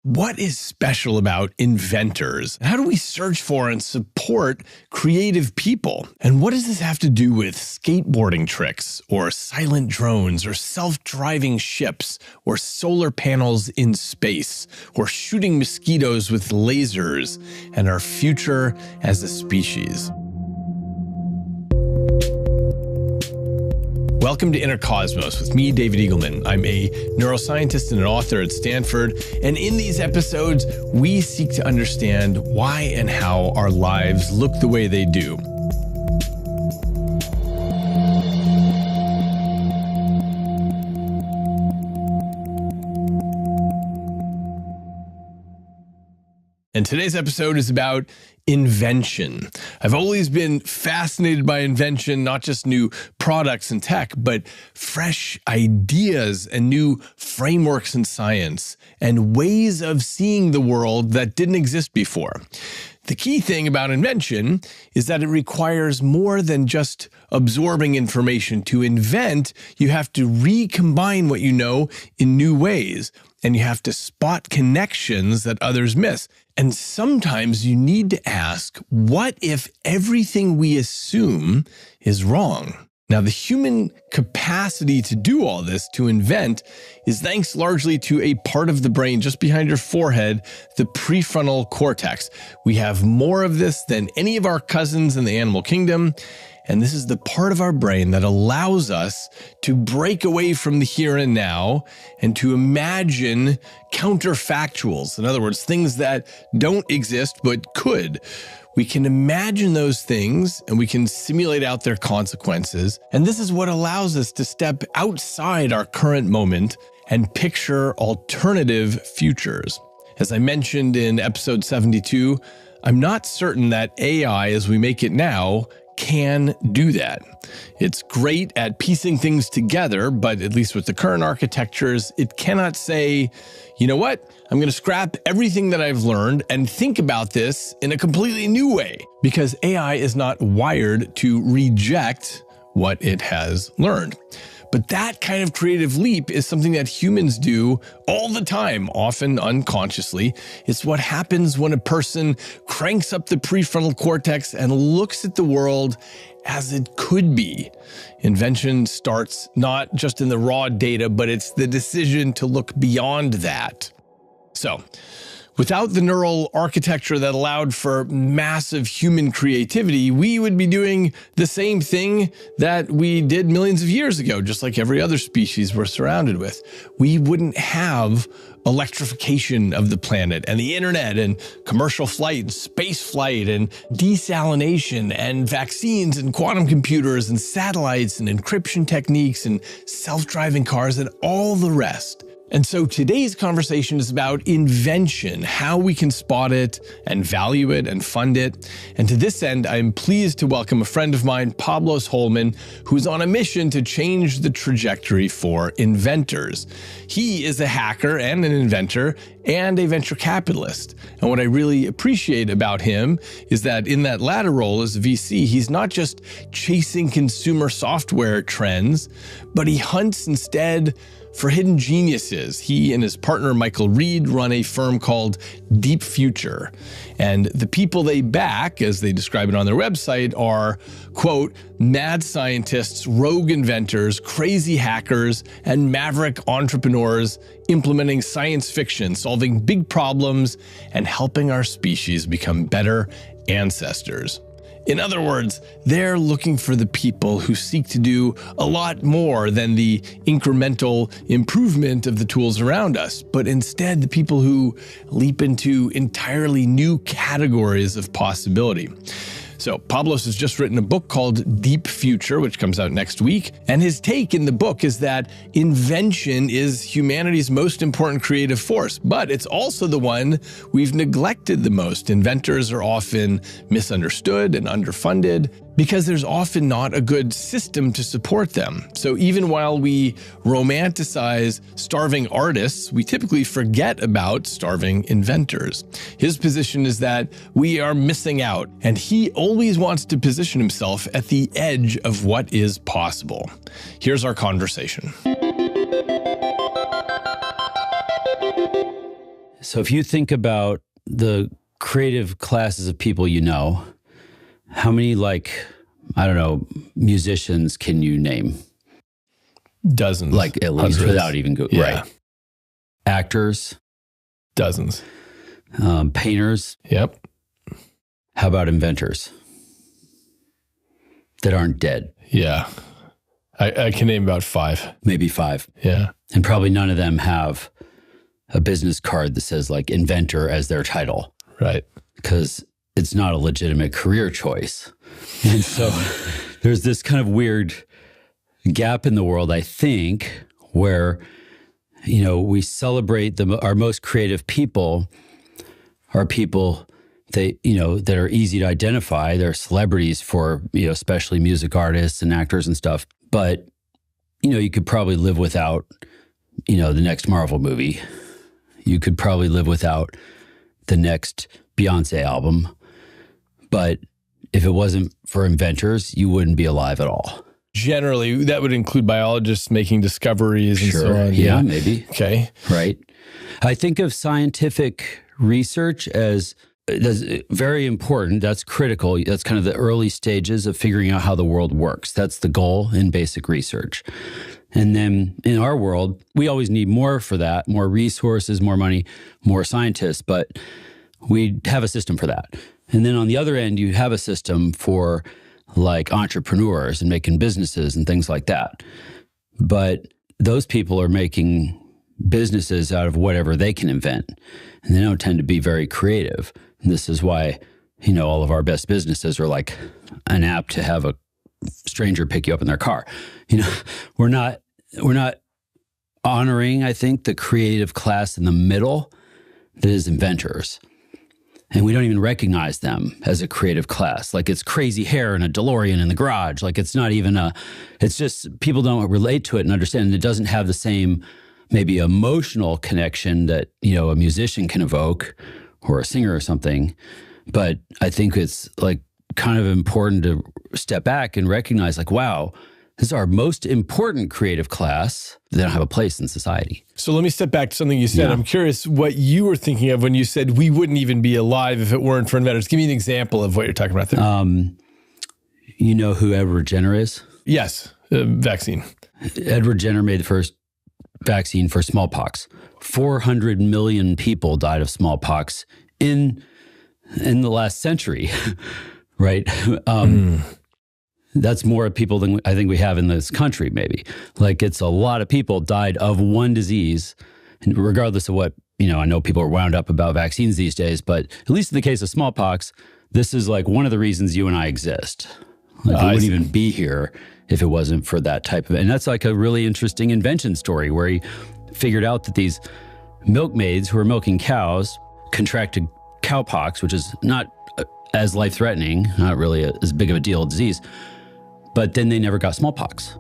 What is special about inventors? How do we search for and support creative people? And what does this have to do with skateboarding tricks, or silent drones, or self-driving ships, or solar panels in space, or shooting mosquitoes with lasers, and our future as a species? Welcome to Inner Cosmos with me, David Eagleman. I'm a neuroscientist and an author at Stanford, and in these episodes, we seek to understand why and how our lives look the way they do. And today's episode is about invention. I've always been fascinated by invention, not just new products and tech, but fresh ideas and new frameworks in science and ways of seeing the world that didn't exist before. The key thing about invention is that it requires more than just absorbing information. To invent, you have to recombine what you know in new ways, and you have to spot connections that others miss. And sometimes you need to ask, what if everything we assume is wrong? Now, the human capacity to do all this, to invent, is thanks largely to a part of the brain just behind your forehead, the prefrontal cortex. We have more of this than any of our cousins in the animal kingdom. And this is the part of our brain that allows us to break away from the here and now and to imagine counterfactuals. In other words, things that don't exist but could. We can imagine those things and we can simulate out their consequences. And this is what allows us to step outside our current moment and picture alternative futures. As I mentioned in episode 72, I'm not certain that AI as we make it now can do that. It's great at piecing things together, but at least with the current architectures, it cannot say, you know what, I'm going to scrap everything that I've learned and think about this in a completely new way, because AI is not wired to reject what it has learned. But that kind of creative leap is something that humans do all the time, often unconsciously. It's what happens when a person cranks up the prefrontal cortex and looks at the world as it could be. Invention starts not just in the raw data, but it's the decision to look beyond that. So, without the neural architecture that allowed for massive human creativity, we would be doing the same thing that we did millions of years ago, just like every other species we're surrounded with. We wouldn't have electrification of the planet and the internet and commercial flight and space flight and desalination and vaccines and quantum computers and satellites and encryption techniques and self-driving cars and all the rest. And so today's conversation is about invention, how we can spot it and value it and fund it. And to this end, I'm pleased to welcome a friend of mine, Pablo Holman, who's on a mission to change the trajectory for inventors. He is a hacker and an inventor and a venture capitalist. And what I really appreciate about him is that in that latter role as a VC, he's not just chasing consumer software trends, but he hunts instead for hidden geniuses. He and his partner, Michael Reed, run a firm called Deep Future. And the people they back, as they describe it on their website, are, quote, mad scientists, rogue inventors, crazy hackers, and maverick entrepreneurs implementing science fiction, solving big problems, and helping our species become better ancestors. In other words, they're looking for the people who seek to do a lot more than the incremental improvement of the tools around us, but instead the people who leap into entirely new categories of possibility. So Pablos has just written a book called Deep Future, which comes out next week. And his take in the book is that invention is humanity's most important creative force, but it's also the one we've neglected the most. Inventors are often misunderstood and underfunded because there's often not a good system to support them. So even while we romanticize starving artists, we typically forget about starving inventors. His position is that we are missing out, and he always wants to position himself at the edge of what is possible. Here's our conversation. So if you think about the creative classes of people you know, how many, like, I don't know, musicians can you name? Dozens. Like at least hundreds. without even going, Yeah. right. Actors. Dozens. Painters. Yep. How about inventors that aren't dead? Yeah. I can name about 5. Maybe 5. Yeah. And probably none of them have a business card that says like inventor as their title. Right. Because it's not a legitimate career choice. And so there's this kind of weird gap in the world, I think, where, you know, we celebrate our most creative people are people that, you know, that are easy to identify. They're celebrities for, you know, especially music artists and actors and stuff. But, you know, you could probably live without, you know, the next Marvel movie. You could probably live without the next Beyonce album. But if it wasn't for inventors, you wouldn't be alive at all. Generally, that would include biologists making discoveries and so on. Yeah, maybe. Okay. Right. I think of scientific research as that's very important. That's critical. That's kind of the early stages of figuring out how the world works. That's the goal in basic research. And then in our world, we always need more for that, more resources, more money, more scientists, but we have a system for that. And then on the other end, you have a system for like entrepreneurs and making businesses and things like that. But those people are making businesses out of whatever they can invent. And they don't tend to be very creative. And this is why, you know, all of our best businesses are like an app to have a stranger pick you up in their car. You know, we're not honoring, I think, the creative class in the middle that is inventors. And we don't even recognize them as a creative class. Like it's crazy hair and a DeLorean in the garage. Like it's not even it's just people don't relate to it and understand. And it doesn't have the same maybe emotional connection that, you know, a musician can evoke or a singer or something. But I think it's like kind of important to step back and recognize like, wow, this is our most important creative class. They don't have a place in society. So let me step back to something you said. Yeah. I'm curious what you were thinking of when you said we wouldn't even be alive if it weren't for inventors. Give me an example of what you're talking about there. You know who Edward Jenner is? Yes, vaccine. Edward Jenner made the first vaccine for smallpox. 400 million people died of smallpox in the last century, right? That's more people than I think we have in this country, maybe. Like it's a lot of people died of one disease, and regardless of what, you know, I know people are wound up about vaccines these days, but at least in the case of smallpox, this is like one of the reasons you and I exist. Like we wouldn't even be here if it wasn't for that type of, and that's like a really interesting invention story where he figured out that these milkmaids who were milking cows contracted cowpox, which is not as life-threatening, not really as big of a deal disease, but then they never got smallpox.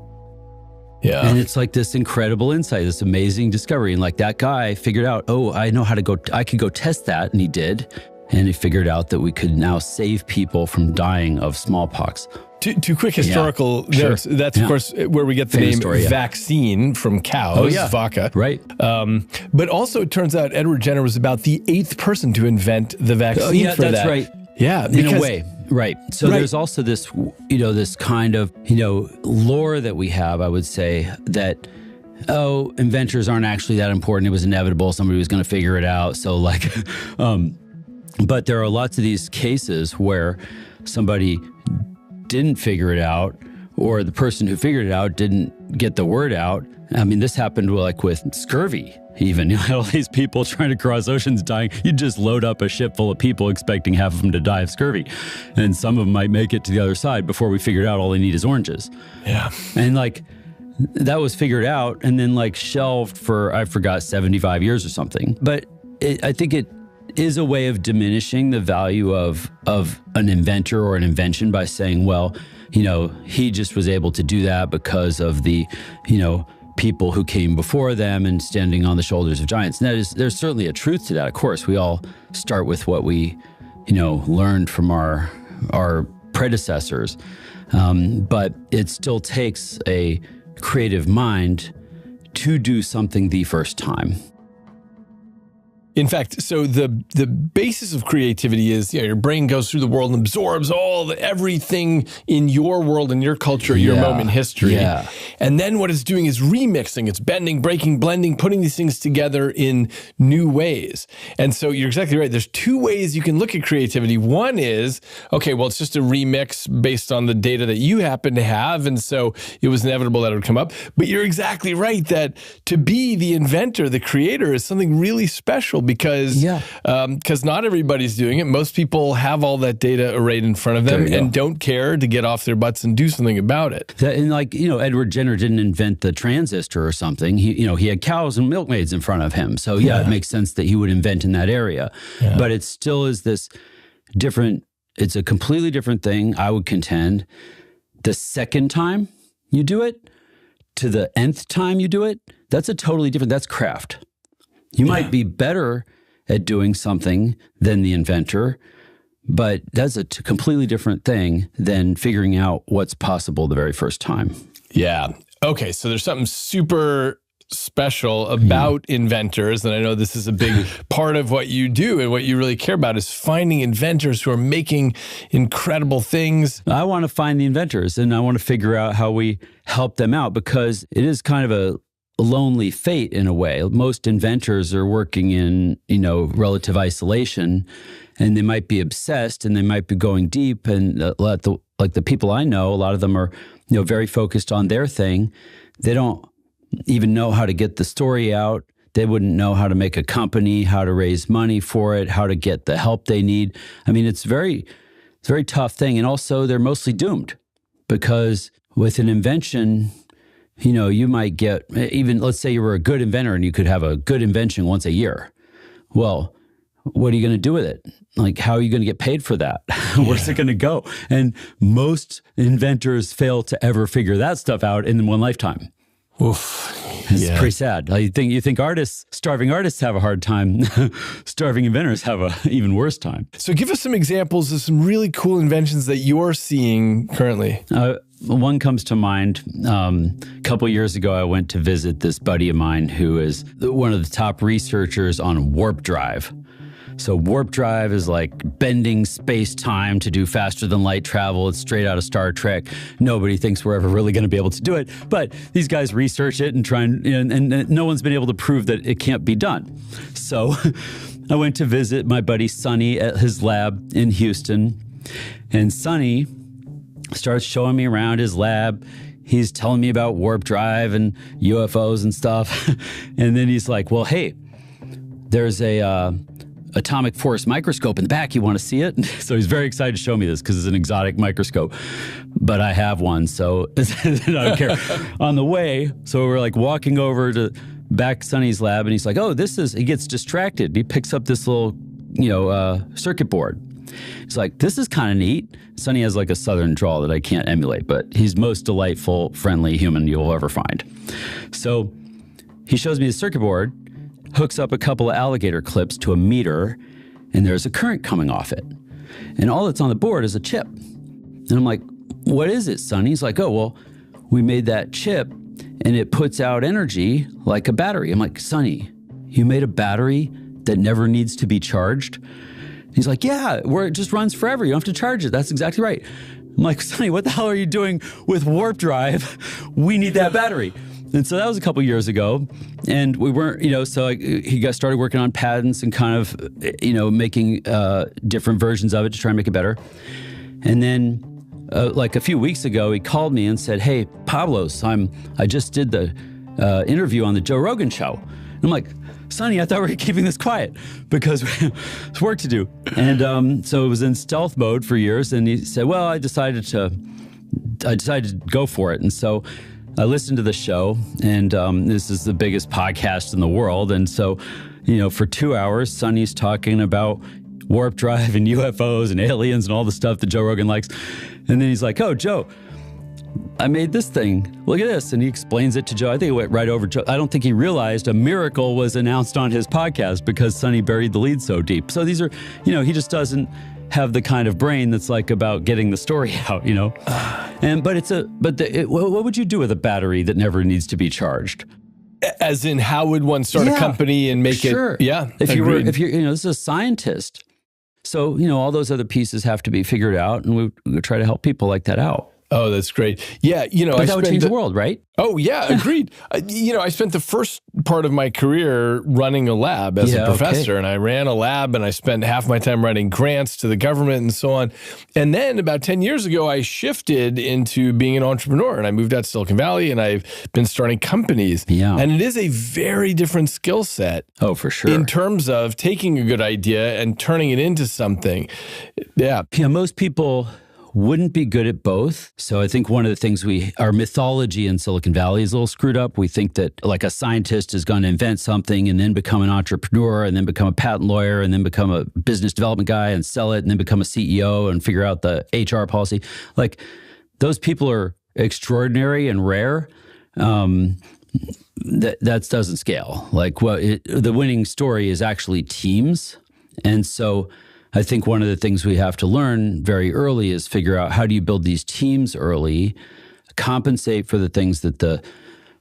Yeah. And it's like this incredible insight, this amazing discovery. And like that guy figured out, oh, I know how to I could go test that. And he did. And he figured out that we could now save people from dying of smallpox. Two quick historical notes. Sure. That's, of course, where we get the Famous name story, vaccine from cows, vaca. Right. But also, it turns out Edward Jenner was about the 8th person to invent the vaccine for that. That's right. Yeah. In a way. Right. So there's also this, you know, this kind of, you know, lore that we have, I would say, that, oh, inventors aren't actually that important. It was inevitable. Somebody was going to figure it out. So like, but there are lots of these cases where somebody didn't figure it out, or the person who figured it out didn't get the word out. I mean, this happened like with scurvy. Even, you know, all these people trying to cross oceans dying. You just load up a ship full of people expecting half of them to die of scurvy. And some of them might make it to the other side before we figured out all they need is oranges. Yeah. And like, that was figured out and then like shelved for, I forgot, 75 years or something. But I think it is a way of diminishing the value of an inventor or an invention by saying, well, you know, he just was able to do that because of the, you know, people who came before them and standing on the shoulders of giants. And there's certainly a truth to that. Of course, we all start with what we, you know, learned from our predecessors. But it still takes a creative mind to do something the first time. In fact, so the basis of creativity is, your brain goes through the world and absorbs everything in your world and your culture, your moment in history. Yeah. And then what it's doing is remixing. It's bending, breaking, blending, putting these things together in new ways. And so you're exactly right. There's two ways you can look at creativity. One is, okay, well, it's just a remix based on the data that you happen to have. And so it was inevitable that it would come up. But you're exactly right that to be the inventor, the creator, is something really special because not everybody's doing it. Most people have all that data arrayed in front of them and don't care to get off their butts and do something about it. And Edward Jenner didn't invent the transistor or something. He had cows and milkmaids in front of him. So it makes sense that he would invent in that area. Yeah. But it still is this different, it's a completely different thing, I would contend. The second time you do it to the nth time you do it, that's a totally different, that's craft. You might be better at doing something than the inventor, but that's a completely different thing than figuring out what's possible the very first time. Yeah. Okay. So there's something super special about inventors, and I know this is a big part of what you do and what you really care about is finding inventors who are making incredible things. I want to find the inventors, and I want to figure out how we help them out, because it is kind of a lonely fate in a way. Most inventors are working in, relative isolation, and they might be obsessed and they might be going deep. And like the people I know, a lot of them are, very focused on their thing. They don't even know how to get the story out. They wouldn't know how to make a company, how to raise money for it, how to get the help they need. I mean, it's a very tough thing. And also they're mostly doomed, because with an invention, you might get, even let's say you were a good inventor and you could have a good invention once a year. Well, what are you going to do with it? Like, how are you going to get paid for that? Where's it going to go? And most inventors fail to ever figure that stuff out in one lifetime. Oof. It's pretty sad. You think starving artists have a hard time. Starving inventors have an even worse time. So give us some examples of some really cool inventions that you're seeing currently. One comes to mind. A couple years ago, I went to visit this buddy of mine who is one of the top researchers on warp drive. So warp drive is like bending space-time to do faster than light travel. It's straight out of Star Trek. Nobody thinks we're ever really going to be able to do it, but these guys research it and try and no one's been able to prove that it can't be done. So I went to visit my buddy Sonny at his lab in Houston, and Sonny starts showing me around his lab. He's telling me about warp drive and UFOs and stuff. And then he's like, well, hey, there's a atomic force microscope in the back. You want to see it? So he's very excited to show me this because it's an exotic microscope. But I have one, so I don't care. On the way, so we're like walking over to back Sonny's lab, and he's like, oh, he gets distracted. He picks up this little, circuit board. He's like, this is kind of neat. Sonny has like a southern drawl that I can't emulate, but he's most delightful, friendly human you'll ever find. So he shows me the circuit board, hooks up a couple of alligator clips to a meter, and there's a current coming off it. And all that's on the board is a chip. And I'm like, what is it, Sonny? He's like, oh, well, we made that chip, and it puts out energy like a battery. I'm like, Sonny, you made a battery that never needs to be charged? He's like, yeah, where it just runs forever. You don't have to charge it. That's exactly right. I'm like, Sonny, what the hell are you doing with warp drive? We need that battery. And so that was a couple years ago, and we weren't, he started working on patents and kind of, making different versions of it to try and make it better. And then like a few weeks ago, he called me and said, hey, Pablos, I just did the interview on the Joe Rogan show. And I'm like, Sonny, I thought we were keeping this quiet because there's work to do. And so it was in stealth mode for years. And he said, well, I decided to go for it. And so I listened to the show, and this is the biggest podcast in the world. And so, for 2 hours, Sonny's talking about warp drive and UFOs and aliens and all the stuff that Joe Rogan likes. And then he's like, oh, Joe, I made this thing. Look at this. And he explains it to Joe. I think it went right over Joe. I don't think he realized a miracle was announced on his podcast because Sonny buried the lead so deep. So these are, he just doesn't have the kind of brain that's like about getting the story out, And what would you do with a battery that never needs to be charged? As in, how would one start a company and make it? Yeah. If you're, this is a scientist. So, all those other pieces have to be figured out, and we try to help people like that out. Oh, that's great. Yeah, but that would change the world, right? Oh, yeah, agreed. I spent the first part of my career running a lab as a professor, and I ran a lab, and I spent half my time writing grants to the government and so on. And then about 10 years ago, I shifted into being an entrepreneur, and I moved out to Silicon Valley, and I've been starting companies. Yeah. And it is a very different skill set. Oh, for sure. In terms of taking a good idea and turning it into something. Yeah. Most people wouldn't be good at both. So I think one of the things our mythology in Silicon Valley is a little screwed up. We think that like a scientist is going to invent something and then become an entrepreneur and then become a patent lawyer and then become a business development guy and sell it and then become a CEO and figure out the HR policy. Like those people are extraordinary and rare. That doesn't scale. Like the winning story is actually teams. And so I think one of the things we have to learn very early is figure out how do you build these teams early, compensate for the things that the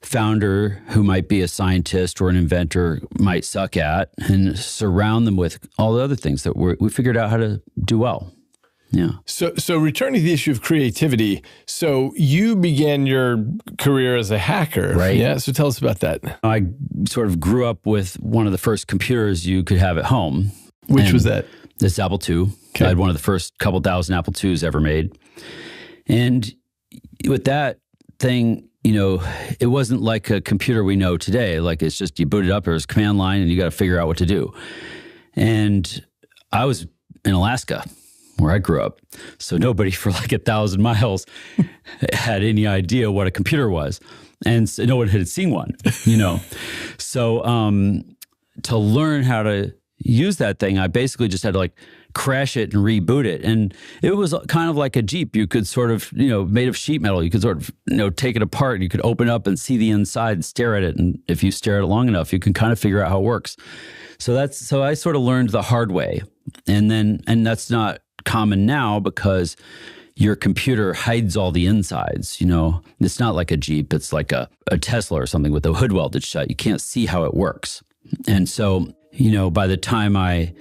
founder who might be a scientist or an inventor might suck at, and surround them with all the other things that we figured out how to do well. Yeah. So returning to the issue of creativity, so you began your career as a hacker. Right. Yeah. So tell us about that. I sort of grew up with one of the first computers you could have at home. Which was that? This Apple II. Okay. I had one of the first couple thousand Apple IIs ever made. And with that thing, it wasn't like a computer we know today. Like it's just you boot it up, there's a command line, and you got to figure out what to do. And I was in Alaska, where I grew up. So nobody for like 1,000 miles had any idea what a computer was. And so no one had seen one, So to learn how to use that thing, I basically just had to like crash it and reboot it. And it was kind of like a Jeep. You could sort of, made of sheet metal, you could sort of, take it apart and you could open up and see the inside and stare at it. And if you stare at it long enough, you can kind of figure out how it works. So I sort of learned the hard way. And that's not common now because your computer hides all the insides. It's not like a Jeep. It's like a Tesla or something with the hood welded shut. You can't see how it works. And so, by the time I,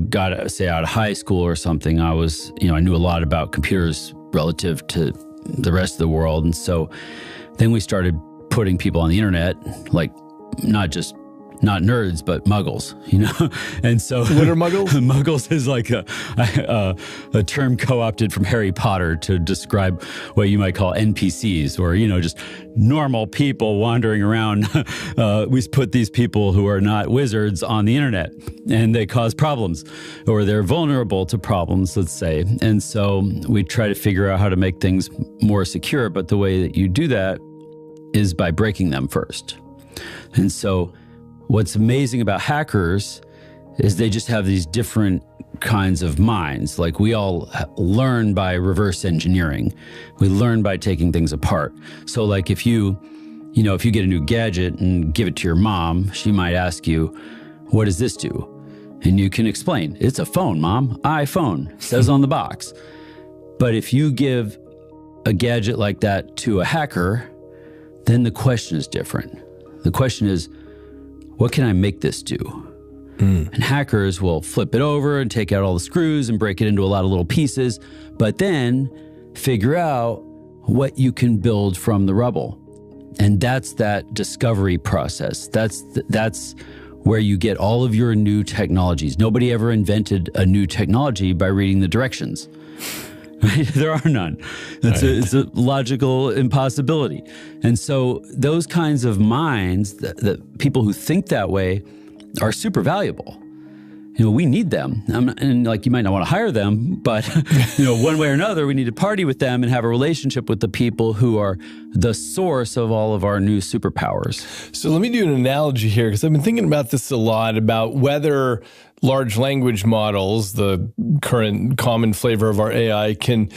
got, say, out of high school or something, I was, I knew a lot about computers relative to the rest of the world. And so then we started putting people on the internet, like not nerds, but muggles, And so what are muggles? Muggles is like a term co-opted from Harry Potter to describe what you might call NPCs, or, just normal people wandering around. We put these people who are not wizards on the internet, and they cause problems, or they're vulnerable to problems, let's say. And so we try to figure out how to make things more secure. But the way that you do that is by breaking them first. And so what's amazing about hackers is they just have these different kinds of minds. Like we all learn by reverse engineering. We learn by taking things apart. So like if you get a new gadget and give it to your mom, she might ask you, what does this do? And you can explain, it's a phone, Mom, iPhone, says on the box. But if you give a gadget like that to a hacker, then the question is different. The question is, what can I make this do? And hackers will flip it over and take out all the screws and break it into a lot of little pieces, but then figure out what you can build from the rubble. And that's that discovery process. That's where you get all of your new technologies. Nobody ever invented a new technology by reading the directions. There are none. It's a logical impossibility. And so those kinds of minds, the people who think that way, are super valuable. We need them. And like you might not want to hire them, but one way or another, we need to party with them and have a relationship with the people who are the source of all of our new superpowers. So let me do an analogy here, because I've been thinking about this a lot, about whether large language models, the current common flavor of our AI, can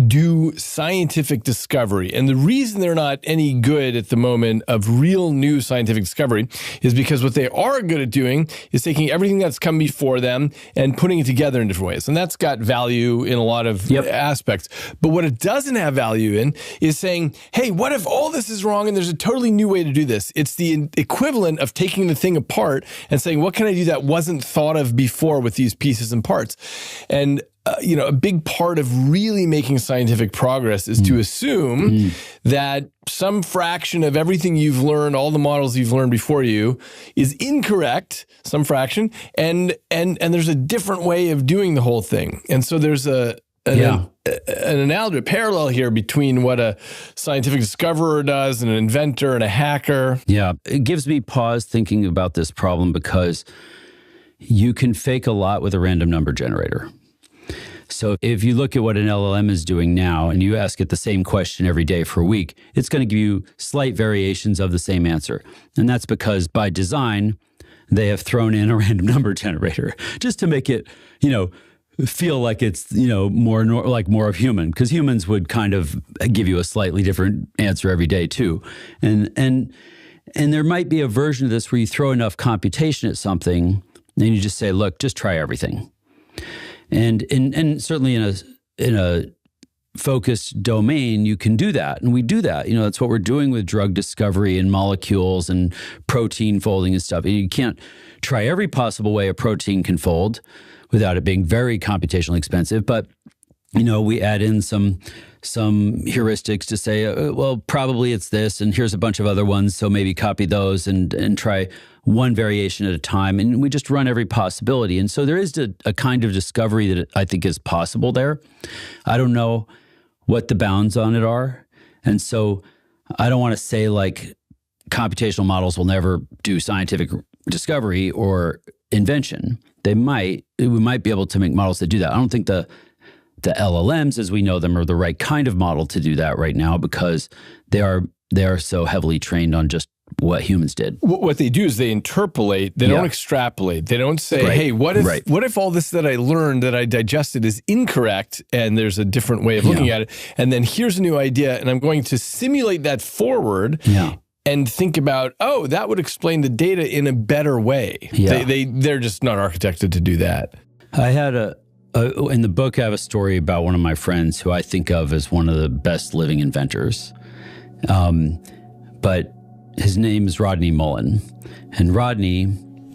do scientific discovery. And the reason they're not any good at the moment of real new scientific discovery is because what they are good at doing is taking everything that's come before them and putting it together in different ways. And that's got value in a lot of aspects. But what it doesn't have value in is saying, hey, what if all this is wrong and there's a totally new way to do this? It's the equivalent of taking the thing apart and saying, what can I do that wasn't thought of before with these pieces and parts? And a big part of really making scientific progress is to assume that some fraction of everything you've learned, all the models you've learned before you, is incorrect, some fraction, and there's a different way of doing the whole thing. And so there's an analogy, a parallel here between what a scientific discoverer does and an inventor and a hacker. Yeah, it gives me pause thinking about this problem because you can fake a lot with a random number generator. So if you look at what an LLM is doing now and you ask it the same question every day for a week, it's going to give you slight variations of the same answer. And that's because by design, they have thrown in a random number generator just to make it, feel like it's, more of human, because humans would kind of give you a slightly different answer every day too. And there might be a version of this where you throw enough computation at something and you just say, look, just try everything. And certainly in a focused domain, you can do that. And we do that. That's what we're doing with drug discovery and molecules and protein folding and stuff. You can't try every possible way a protein can fold without it being very computationally expensive. But, we add in some heuristics to say, well, probably it's this, and here's a bunch of other ones, so maybe copy those and try one variation at a time. And we just run every possibility. And so there is a kind of discovery that I think is possible there. I don't know what the bounds on it are. And so I don't want to say like computational models will never do scientific discovery or invention. We might be able to make models that do that. I don't think the LLMs as we know them are the right kind of model to do that right now because they are so heavily trained on just what humans did. What they do is they interpolate. They don't extrapolate. They don't say, hey, what if all this that I learned, that I digested is incorrect and there's a different way of looking at it? And then here's a new idea and I'm going to simulate that forward and think about, that would explain the data in a better way. Yeah. They're just not architected to do that. I had in the book, I have a story about one of my friends who I think of as one of the best living inventors. But his name is Rodney Mullen. And Rodney...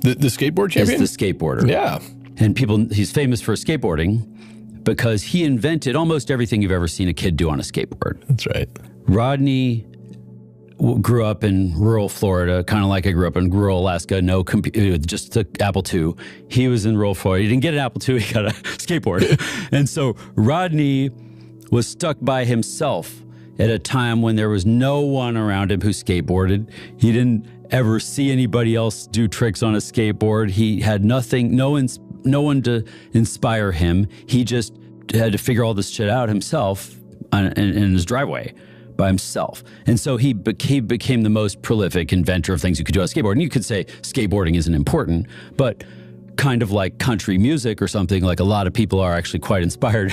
The skateboard champion? Is the skateboarder. Yeah. And he's famous for skateboarding because he invented almost everything you've ever seen a kid do on a skateboard. That's right. Rodney grew up in rural Florida, kind of like I grew up in rural Alaska, no computer, just the Apple II. He was in rural Florida. He didn't get an Apple II, he got a skateboard. And so Rodney was stuck by himself at a time when there was no one around him who skateboarded. He didn't ever see anybody else do tricks on a skateboard. He had nothing, no one to inspire him. He just had to figure all this shit out himself in his driveway by himself. And so he became the most prolific inventor of things you could do on a skateboard. And you could say skateboarding isn't important, but kind of like country music or something, like a lot of people are actually quite inspired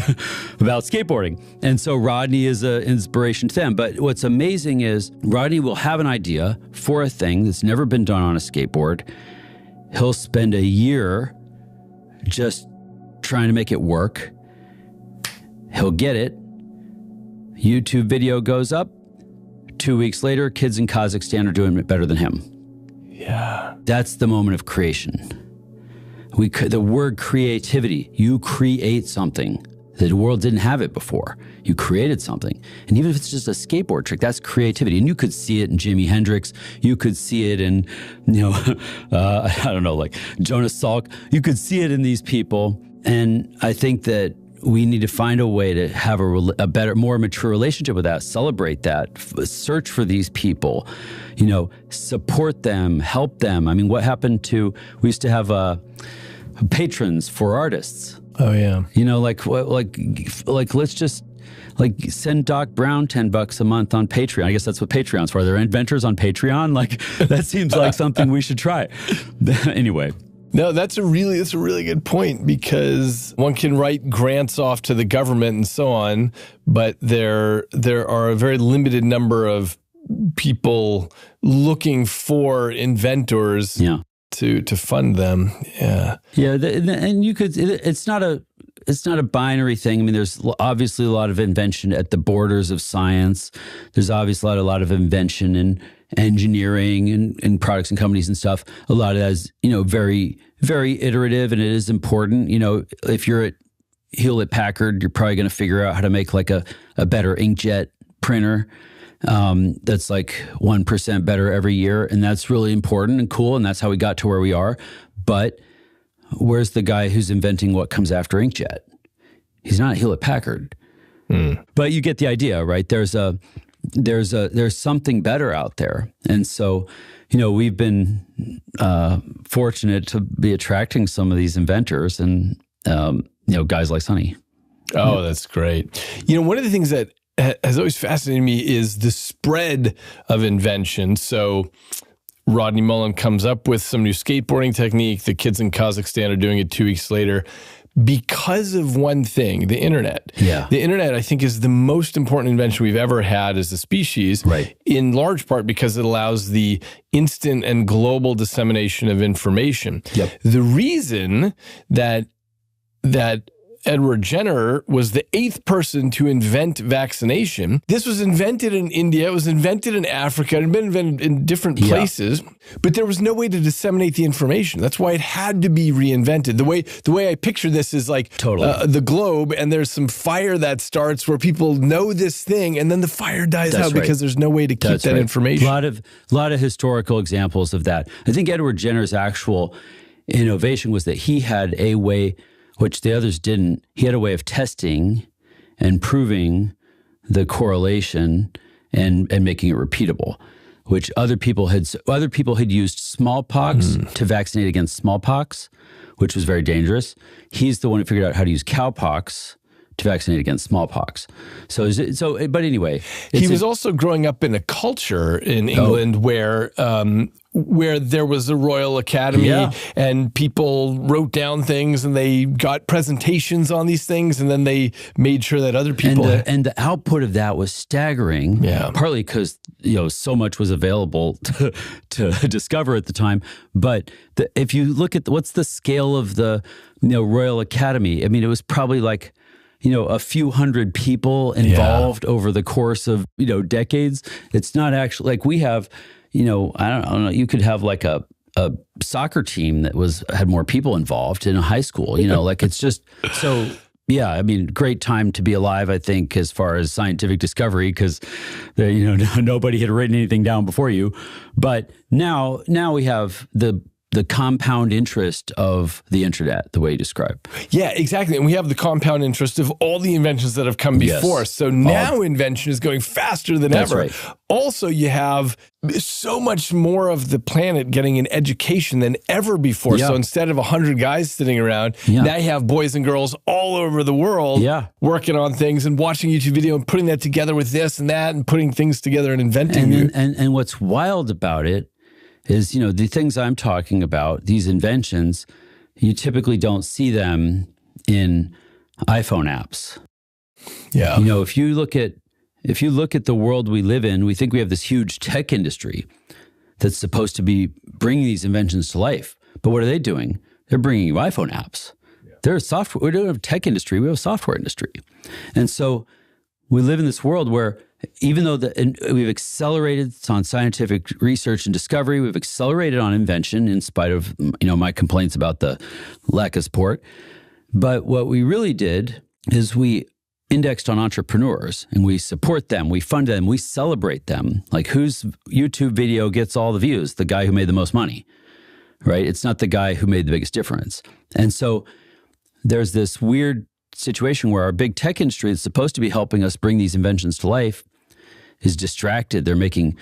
about skateboarding. And so Rodney is an inspiration to them. But what's amazing is Rodney will have an idea for a thing that's never been done on a skateboard. He'll spend a year just trying to make it work. He'll get it. YouTube video goes up. 2 weeks later, kids in Kazakhstan are doing it better than him. Yeah. That's the moment of creation. The word creativity, you create something. The world didn't have it before. You created something. And even if it's just a skateboard trick, that's creativity. And you could see it in Jimi Hendrix. You could see it in, I don't know, like Jonas Salk. You could see it in these people. And I think that we need to find a way to have a better, more mature relationship with that, celebrate that, search for these people, support them, help them. I mean, what happened to, we used to have patrons for artists. Oh, yeah. Let's just send Doc Brown $10 a month on Patreon. I guess that's what Patreon's for. Are there inventors on Patreon? That seems like something we should try. Anyway. No, that's a really good point, because one can write grants off to the government and so on, but there are a very limited number of people looking for inventors to fund them. Yeah. Yeah. And you could, it's not a binary thing. I mean, there's obviously a lot of invention at the borders of science. There's obviously a lot of invention in engineering and products and companies and stuff. A lot of that is, very, very iterative, and it is important. If you're at Hewlett Packard, you're probably going to figure out how to make like a better inkjet printer that's like 1% better every year. And that's really important and cool. And that's how we got to where we are. But where's the guy who's inventing what comes after inkjet? He's not at Hewlett Packard. But you get the idea, right? There's something better out there. And so, we've been fortunate to be attracting some of these inventors and, guys like Sonny. Oh, that's great. One of the things that has always fascinated me is the spread of invention. So Rodney Mullen comes up with some new skateboarding technique. The kids in Kazakhstan are doing it 2 weeks later. Because of one thing, the internet. Yeah. The internet, I think, is the most important invention we've ever had as a species, right, in large part because it allows the instant and global dissemination of information. Yep. The reason that Edward Jenner was the 8th person to invent vaccination. This was invented in India. It was invented in Africa. It had been invented in different places, but there was no way to disseminate the information. That's why it had to be reinvented. The way I picture this is like the globe, and there's some fire that starts where people know this thing, and then the fire dies out because there's no way to keep that information. A lot of historical examples of that. I think Edward Jenner's actual innovation was that he had a way, which the others didn't. He had a way of testing and proving the correlation and making it repeatable, which other people had used smallpox to vaccinate against smallpox, which was very dangerous. He's the one who figured out how to use cowpox to vaccinate against smallpox. But anyway. He was also growing up in a culture in England where there was a Royal Academy and people wrote down things and they got presentations on these things, and then they made sure that other people... And the output of that was staggering, partly because so much was available to discover at the time. But if you look at what's the scale of the Royal Academy, I mean, it was probably like a few hundred people involved over the course of decades. It's not actually like we have... I don't know, you could have like a soccer team that had more people involved in a high school, like it's just so, I mean, great time to be alive, I think, as far as scientific discovery, because, nobody had written anything down before you. But now we have the compound interest of the internet, the way you describe. Yeah, exactly. And we have the compound interest of all the inventions that have come before. Yes. So now invention is going faster than ever. Right. Also, you have so much more of the planet getting an education than ever before. So instead of 100 guys sitting around, now you have boys and girls all over the world working on things and watching YouTube video and putting that together with this and that and putting things together and inventing. And what's wild about it is, the things I'm talking about, these inventions, you typically don't see them in iPhone apps. Yeah. If you look at the world we live in, we think we have this huge tech industry that's supposed to be bringing these inventions to life. But what are they doing? They're bringing you iPhone apps. They're software. We don't have a tech industry. We have a software industry. And so we live in this world where even though we've accelerated on scientific research and discovery, we've accelerated on invention in spite of my complaints about the lack of support. But what we really did is we indexed on entrepreneurs, and we support them, we fund them, we celebrate them. Like, whose YouTube video gets all the views? The guy who made the most money, right? It's not the guy who made the biggest difference. And so there's this weird situation where our big tech industry that's supposed to be helping us bring these inventions to life is distracted. They're making,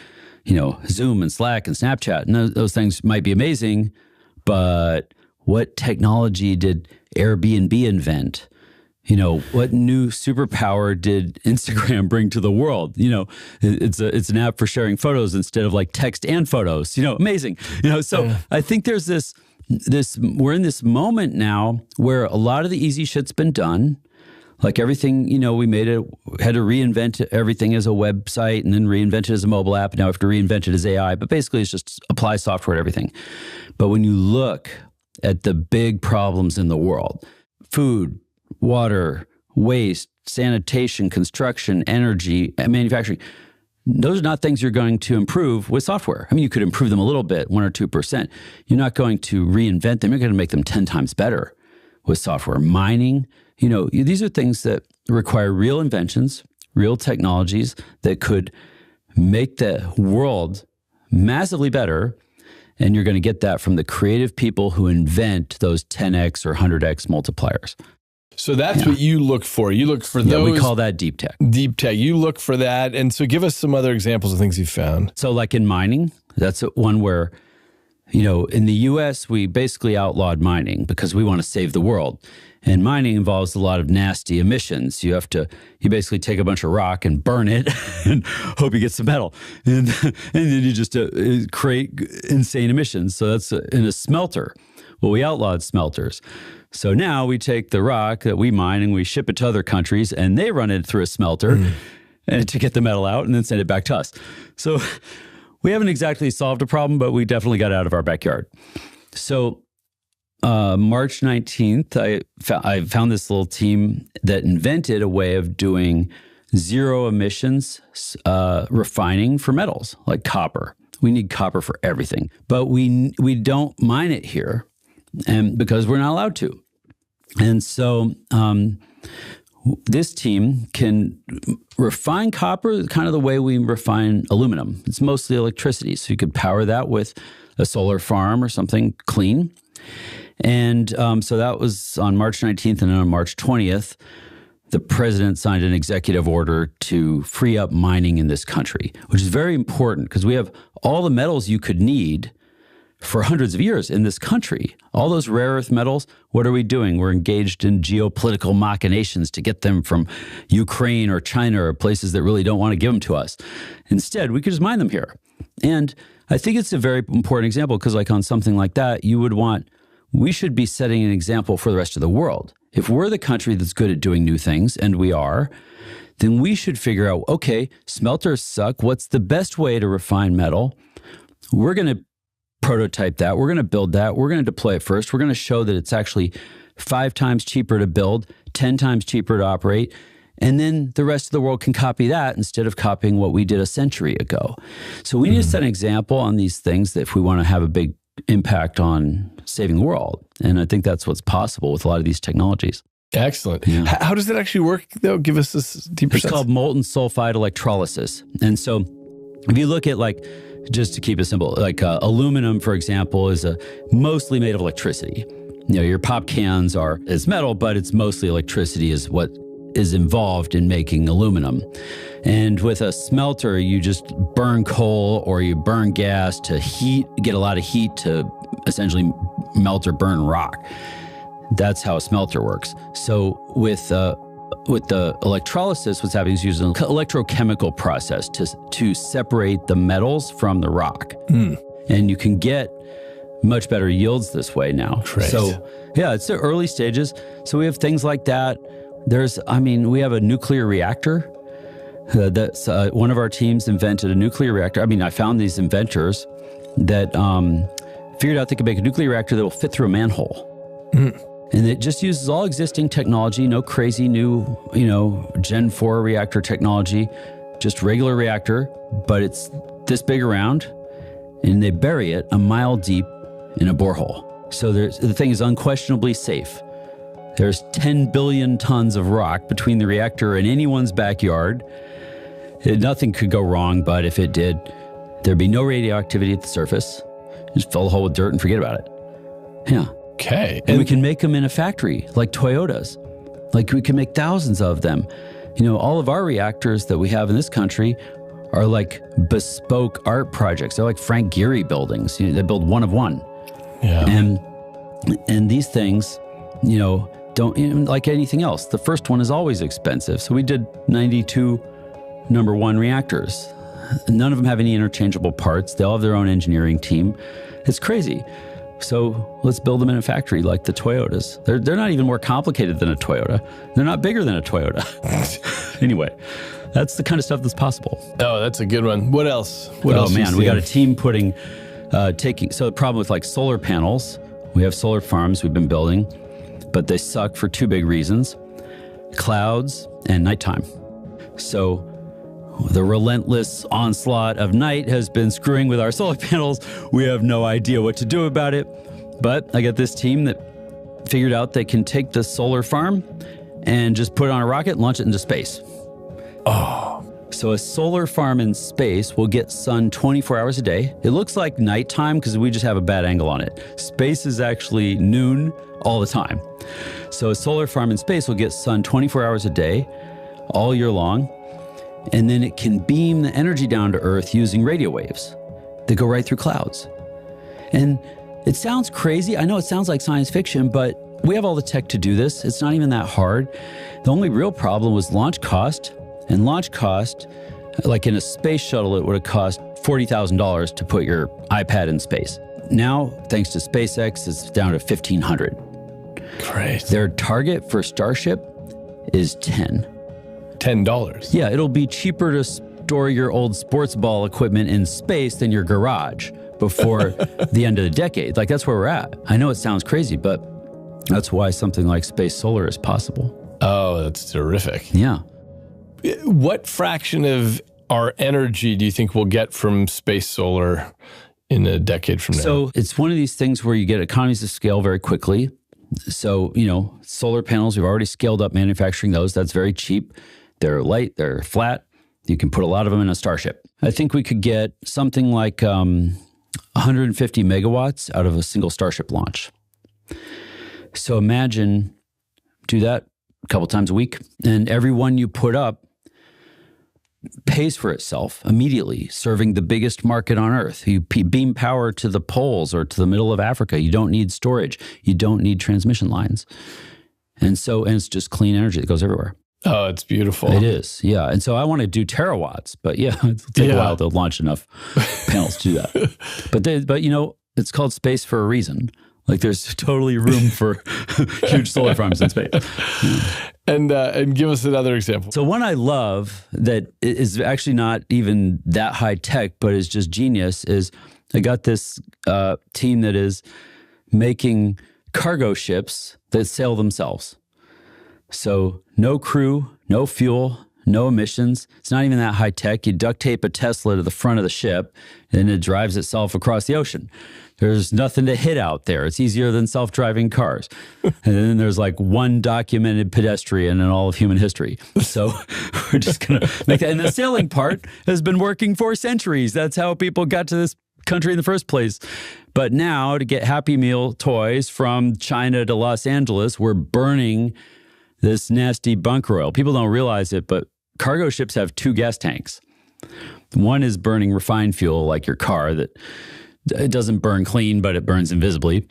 Zoom and Slack and Snapchat, and those things might be amazing, but what technology did Airbnb invent? What new superpower did Instagram bring to the world? It's an app for sharing photos instead of like text and photos. Amazing. So I think there's this we're in this moment now where a lot of the easy shit's been done. Like everything, we had to reinvent everything as a website and then reinvent it as a mobile app. Now we have to reinvent it as AI, but basically it's just apply software to everything. But when you look at the big problems in the world, food, water, waste, sanitation, construction, energy, and manufacturing, those are not things you're going to improve with software. I mean, you could improve them a little bit, 1 or 2%. You're not going to reinvent them. You're going to make them 10 times better with software. Mining, these are things that require real inventions, real technologies that could make the world massively better. And you're going to get that from the creative people who invent those 10x or 100x multipliers. So that's what you look for. You look for those. We call that deep tech. Deep tech. You look for that. And so give us some other examples of things you've found. So like in mining, that's one where, in the US, we basically outlawed mining because we want to save the world. And mining involves a lot of nasty emissions. You basically take a bunch of rock and burn it and hope you get some metal. And then you just create insane emissions. So that's in a smelter. Well, we outlawed smelters. So now we take the rock that we mine and we ship it to other countries and they run it through a smelter and to get the metal out and then send it back to us. So we haven't exactly solved a problem, but we definitely got out of our backyard. So March 19th, I found this little team that invented a way of doing zero emissions refining for metals like copper. We need copper for everything, but we don't mine it here, and because we're not allowed to. And so this team can refine copper kind of the way we refine aluminum. It's mostly electricity, so you could power that with a solar farm or something clean. And so that was on March 19th, and then on March 20th, the president signed an executive order to free up mining in this country, which is very important because we have all the metals you could need for hundreds of years in this country. All those rare earth metals, what are we doing? We're engaged in geopolitical machinations to get them from Ukraine or China or places that really don't want to give them to us. Instead, we could just mine them here. And I think it's a very important example because like on something like that, we should be setting an example for the rest of the world. If we're the country that's good at doing new things, and we are, then we should figure out, okay, smelters suck. What's the best way to refine metal? We're going to prototype that. We're going to build that. We're going to deploy it first. We're going to show that it's actually 5 times cheaper to build, 10 times cheaper to operate. And then the rest of the world can copy that instead of copying what we did a century ago. So we need to set an example on these things that if we want to have a big impact on saving the world. And I think that's what's possible with a lot of these technologies. Excellent. Yeah. How does it actually work, though? Give us this deeper sense. It's called molten sulfide electrolysis. And so if you look at just to keep it simple, aluminum, for example, is mostly made of electricity. Your pop cans is metal, but it's mostly electricity is what is involved in making aluminum. And with a smelter, you just burn coal or you burn gas to get a lot of heat to essentially melt or burn rock. That's how a smelter works. So with the electrolysis, what's happening is using an electrochemical process to separate the metals from the rock. And you can get much better yields this way now. Great. So yeah, it's the early stages. So we have things like that. We have a nuclear reactor. That's one of our teams invented a nuclear reactor. I found these inventors that figured out they could make a nuclear reactor that will fit through a manhole. And it just uses all existing technology, no crazy new, Gen 4 reactor technology, just regular reactor, but it's this big around, and they bury it a mile deep in a borehole. So the thing is unquestionably safe. There's 10 billion tons of rock between the reactor and anyone's backyard. Nothing could go wrong, but if it did, there'd be no radioactivity at the surface. Just fill the hole with dirt and forget about it. Yeah. Okay. And we can make them in a factory, like Toyotas. We can make thousands of them. All of our reactors that we have in this country are like bespoke art projects. They're like Frank Gehry buildings. They build one of one. Yeah. And these things, don't, like anything else, the first one is always expensive. So we did 92 number 1 reactors. None of them have any interchangeable parts. They all have their own engineering team. It's crazy. So let's build them in a factory like the Toyotas. They're not even more complicated than a Toyota. They're not bigger than a Toyota. Anyway, that's the kind of stuff that's possible. Oh, that's a good one. What else? What else? Oh man, we got a team so the problem with like solar panels, we have solar farms we've been building, but they suck for two big reasons: clouds and nighttime. So the relentless onslaught of night has been screwing with our solar panels. We have no idea what to do about it. But I got this team that figured out they can take the solar farm and just put it on a rocket and launch it into space. Oh. So a solar farm in space will get sun 24 hours a day. It looks like nighttime because we just have a bad angle on it. Space is actually noon all the time. So a solar farm in space will get sun 24 hours a day, all year long. And then it can beam the energy down to Earth using radio waves that go right through clouds. And it sounds crazy. I know it sounds like science fiction, but we have all the tech to do this. It's not even that hard. The only real problem was launch cost. And launch cost, like in a space shuttle, it would have cost $40,000 to put your iPad in space. Now, thanks to SpaceX, it's down to $1,500. Great. Their target for Starship is $10. $10. Yeah, it'll be cheaper to store your old sports ball equipment in space than your garage before the end of the decade. Like, that's where we're at. I know it sounds crazy, but that's why something like space solar is possible. Oh, that's terrific. Yeah. What fraction of our energy do you think we'll get from space solar in a decade from now? So it's one of these things where you get economies of scale very quickly. So, solar panels, we've already scaled up manufacturing those. That's very cheap. They're light, they're flat. You can put a lot of them in a Starship. I think we could get something like 150 megawatts out of a single Starship launch. So imagine, do that a couple times a week, and every one you put up pays for itself immediately, serving the biggest market on Earth. You beam power to the poles or to the middle of Africa. You don't need storage. You don't need transmission lines. And it's just clean energy that goes everywhere. Oh, it's beautiful. It is, yeah. And so I want to do terawatts, but yeah, it'll take a while to launch enough panels to do that. But it's called space for a reason. Like, there's totally room for huge solar farms in space. And give us another example. So one I love that is actually not even that high tech, but is just genius, is I got this team that is making cargo ships that sail themselves. So no crew, no fuel, no emissions. It's not even that high tech. You duct tape a Tesla to the front of the ship and it drives itself across the ocean. There's nothing to hit out there. It's easier than self-driving cars. And then there's like one documented pedestrian in all of human history. So we're just going to make that. And the sailing part has been working for centuries. That's how people got to this country in the first place. But now to get Happy Meal toys from China to Los Angeles, we're burning this nasty bunker oil. People don't realize it, but cargo ships have two gas tanks. One is burning refined fuel, like your car, that it doesn't burn clean, but it burns invisibly.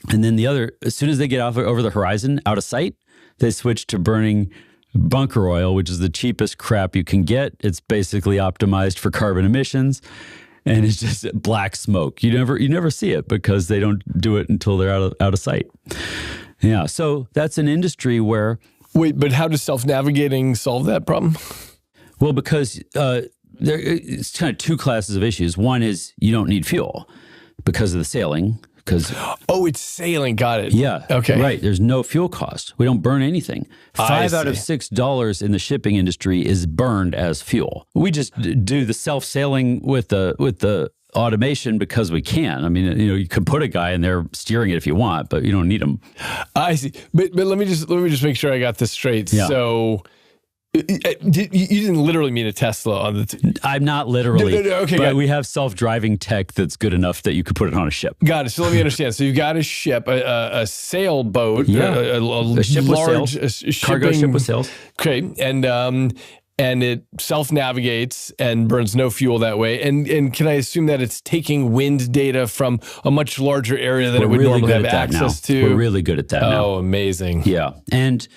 And then the other, as soon as they get over the horizon, out of sight, they switch to burning bunker oil, which is the cheapest crap you can get. It's basically optimized for carbon emissions, and it's just black smoke. You never see it because they don't do it until they're out of sight. Yeah, so that's an industry where... Wait, but how does self-navigating solve that problem? Well, because it's kind of two classes of issues. One is you don't need fuel because of the sailing. Oh, it's sailing. Got it. Yeah. Okay. Right. There's no fuel cost. We don't burn anything. $5 out of $6 in the shipping industry is burned as fuel. We just do the self-sailing with the automation because we can. I mean, you can put a guy in there steering it if you want, but you don't need him. I see. But let me just make sure I got this straight. Yeah. So you didn't literally mean a Tesla on the... I'm not literally. No, okay, but we have self-driving tech that's good enough that you could put it on a ship. Got it. So let me understand. So you've got a ship, a sailboat, a ship large with sails, cargo ship with sails. Okay, and it self-navigates and burns no fuel that way. And can I assume that it's taking wind data from a much larger area than it would normally have access to? We're really good at that now. Oh, amazing. Yeah. And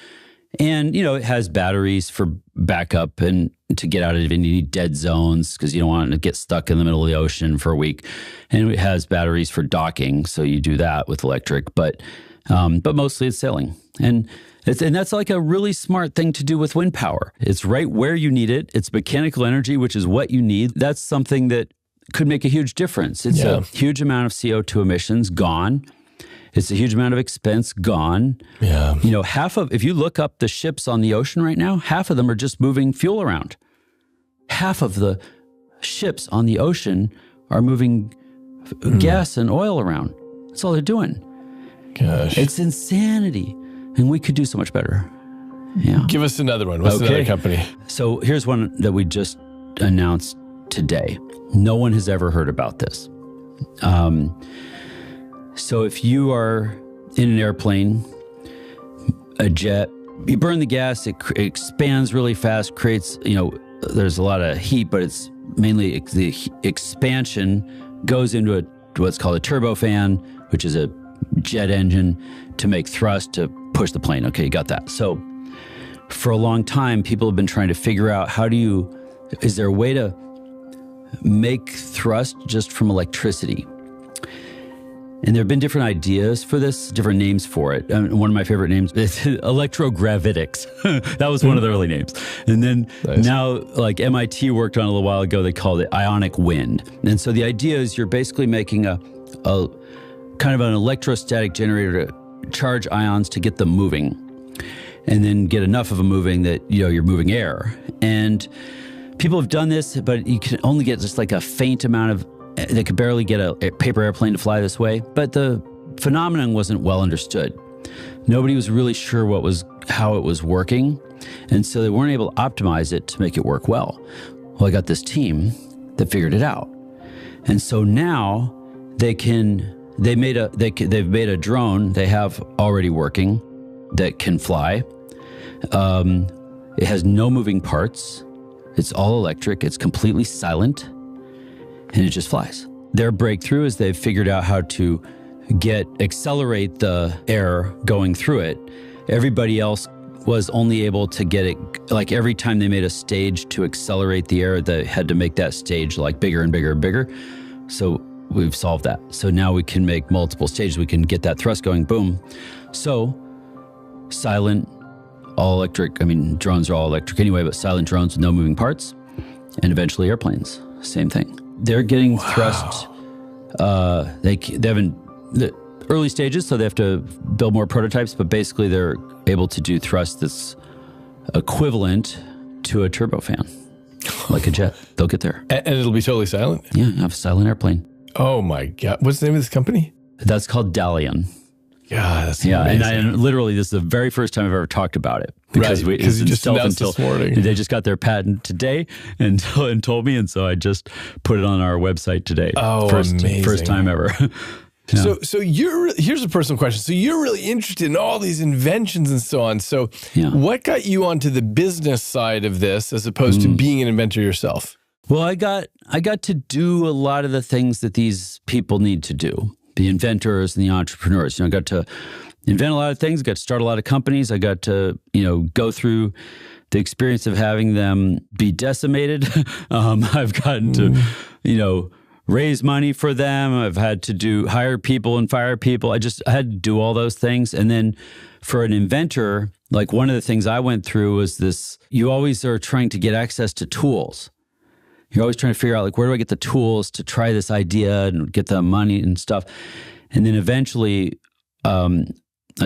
And, it has batteries for backup and to get out of any dead zones because you don't want to get stuck in the middle of the ocean for a week. And it has batteries for docking. So you do that with electric, but mostly it's sailing. And that's like a really smart thing to do with wind power. It's right where you need it. It's mechanical energy, which is what you need. That's something that could make a huge difference. It's a huge amount of CO2 emissions gone. It's a huge amount of expense gone. Yeah. If you look up the ships on the ocean right now, half of them are just moving fuel around. Half of the ships on the ocean are moving gas and oil around. That's all they're doing. Gosh. It's insanity. And we could do so much better. Yeah. Give us another one. What's another company? So here's one that we just announced today. No one has ever heard about this. So if you are in an airplane, a jet, you burn the gas, it expands really fast, creates, there's a lot of heat, but it's mainly the expansion goes into what's called a turbofan, which is a jet engine to make thrust to push the plane. Okay, you got that. So for a long time, people have been trying to figure out is there a way to make thrust just from electricity? And there have been different ideas for this, different names for it. One of my favorite names is electrogravitics. That was one of the early names. And then now, like MIT worked on it a little while ago, they called it ionic wind. And so the idea is you're basically making a kind of an electrostatic generator to charge ions to get them moving, and then get enough of them moving that you're moving air. And people have done this, but you can only get just like a faint amount of. They could barely get a paper airplane to fly this way, but the phenomenon wasn't well understood. Nobody was really sure how it was working, and so they weren't able to optimize it to make it work well. Well, I got this team that figured it out, and so now they've made a drone they have already working that can fly. It has no moving parts. It's all electric. It's completely silent. And it just flies. Their breakthrough is they've figured out how to accelerate the air going through it. Everybody else was only able to get it, like every time they made a stage to accelerate the air, they had to make that stage like bigger and bigger and bigger. So we've solved that. So now we can make multiple stages. We can get that thrust going, boom. So silent, all electric. Drones are all electric anyway, but silent drones with no moving parts, and eventually airplanes, same thing. They're getting thrust. They haven't the early stages, so they have to build more prototypes. But basically, they're able to do thrust that's equivalent to a turbofan, like a jet. They'll get there, and it'll be totally silent. Yeah, have a silent airplane. Oh my God! What's the name of this company? That's called Dalian. Yeah, that's amazing. And literally, this is the very first time I've ever talked about it because you just announced this morning. They just got their patent today and told me, and so I just put it on our website today. Oh, amazing! First time ever. Yeah. So here's a personal question. So you're really interested in all these inventions and so on. So what got you onto the business side of this as opposed to being an inventor yourself? Well, I got to do a lot of the things that these people need to do. The inventors and the entrepreneurs. I got to invent a lot of things, got to start a lot of companies. I got to, go through the experience of having them be decimated. I've gotten to, raise money for them. I've had to hire people and fire people. I had to do all those things. And then for an inventor, like one of the things I went through was this, you always are trying to get access to tools. You're always trying to figure out, like, where do I get the tools to try this idea and get the money and stuff? And then eventually, I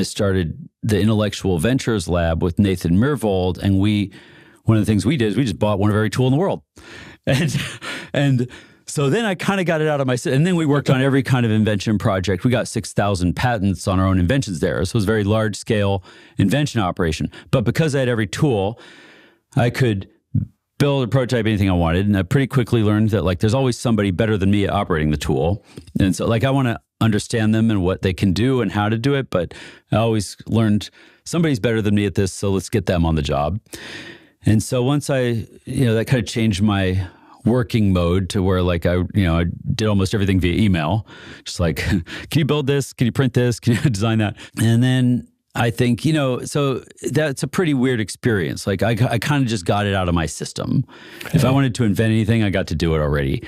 started the Intellectual Ventures Lab with Nathan Myhrvold. And one of the things we did is we just bought one of every tool in the world. And so then I kind of got it out of my system. And then we worked on every kind of invention project. We got 6,000 patents on our own inventions there. So it was a very large scale invention operation. But because I had every tool, I could build a prototype, anything I wanted. And I pretty quickly learned that, like, there's always somebody better than me at operating the tool. And so, like, I want to understand them and what they can do and how to do it. But I always learned somebody's better than me at this, so let's get them on the job. And so once that kind of changed my working mode to where, like, I did almost everything via email. Just like, can you build this? Can you print this? Can you design that? And then I think, so that's a pretty weird experience. Like I kind of just got it out of my system. Okay. If I wanted to invent anything, I got to do it already.